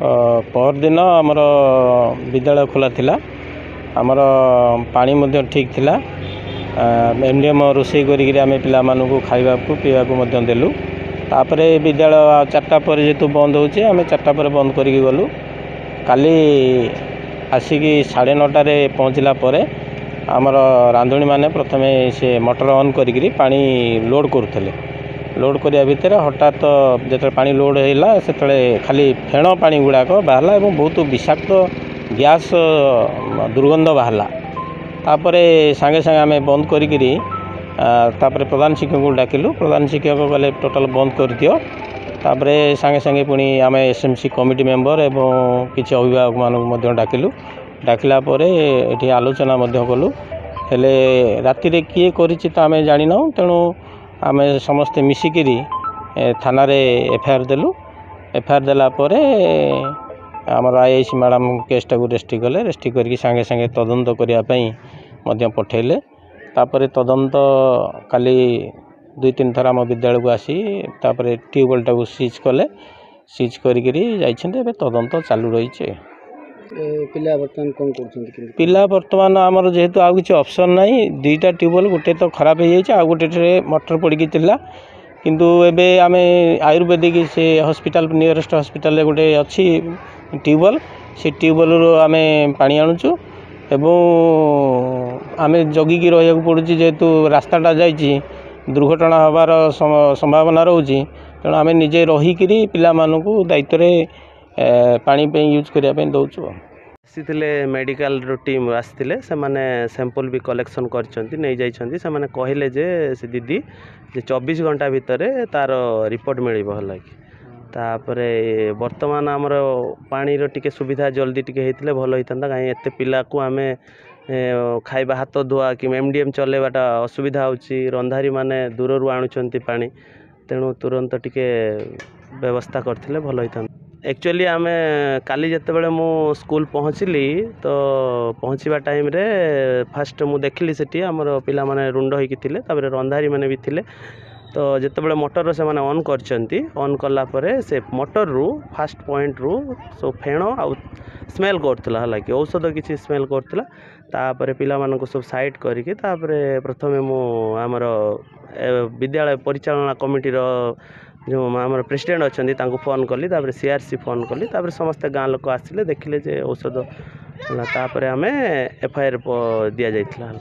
परदिन आमर विद्यालय खोला थिला आमर पानी मध्य ठीक थिला एमडीएम रोषे करिक आम पिला खाइबा पीवा देलु तापर विद्यालय 4टा पर जेतु बंद होचे आम 4टा पर बंद करिक गलु काली आसिकी 9:30 पहुँचला परे आमर रांधुणी माने प्रथमे से मोटर ऑन करिक पानी लोड करुले लोड करिया भितर हठात जो पानी लोड होगा से खाली फेण पानी गुड़ाक बाहरला और बहुत विषाक्त गैस दुर्गंध बाहरला तापर सांगे सांगे आम बंद करी प्रधान शिक्षक को डाकिलु प्रधान शिक्षक गले टोटाल बंद कर दियो तापर सांगे सांगे पुणी आम एसएमसी कमिटी मेंबर एवं किसी अभिभावक मानक डाकिलु डाकिला ये आलोचना कलु हेले राति रे किए करिछि तो आम जानिना तेणु आम समस्ते मिसिकी थाना रे एफआईआर देलु एफआईआर देला परे आमर आईआईसी मैडम केसटा को रेस्ट्री कले रेस्ट्री करके सांगे सांगे तदंत करने पठेले तापर तदंत काली 2-3 थर आम विद्यालय को आसी तापर ट्यूबवेलटा को सीज कले सीज करी तदंत चालू रही पिला बर्तमान कौन कर पिला बर्तमान आमर जेहेतु आउ किसी ऑप्शन नहीं 2टा ट्यूबवेल गोटे तो खराब हो जाए गोटे मोटर पड़ी किंतु एबे आम आयुर्वेदिक से हॉस्पिटल नियरेस्ट हॉस्पिटल गोटे अच्छी ट्यूबवेल से ट्यूबवेल आम पानी आणुचु एवं आम जगिकी रहा पड़ू जेहेतु रास्ताटा जाइए दुर्घटना हबार संभावना रोचे तेणु आम निजे रहीकि पिला मानू दायित्व पानी पे यूज करने दौचु आसीथिले मेडिकल रो टीम आसीथिले से माने सैंपल भी कलेक्शन करछंती नै जाइछंती से माने कहले जे से दीदी जे 24 घंटा भितर तार रिपोर्ट मिलिबो हला कि तापरे वर्तमान हमर पानी रो टिके सुविधा जल्दी टिके हेतिले भलो हितंदा काई एते पिला को आमे खाइबा हाथ धुआ कि एमडीएम चलेबाटा असुविधा होची रंधारी माने दूर रु आणुछंती पानी तेणु तुरंत टिके व्यवस्था करथिले भलो हितंदा एक्चुअली आम काली जिते बड़े मु स्कूल पहुँचली तो पहुँचवा टाइम रे फास्ट मु देखली सेठी हमर पिला माने रुंड होइकी थिले तापर रंधारी माने भी थिले तो जिते बड़े मोटर से माने ऑन करचंती ऑन कला परे से मोटर रु फास्ट पॉइंट रु सो फेण आ स्मेल करथला हला कि औषध किछि स्मेल करथला तापर पिला मानको सब साइड करिके तापर प्रथमे मु हमर विद्यालय परिचालना कमिटी रो जो आम प्रेसिडेंट अच्छा फोन कली सीआरसी फोन कली समस्त गाँ लोक आसिले देखिले जे औषध तापर आम एफआईआर दि जाइथिला।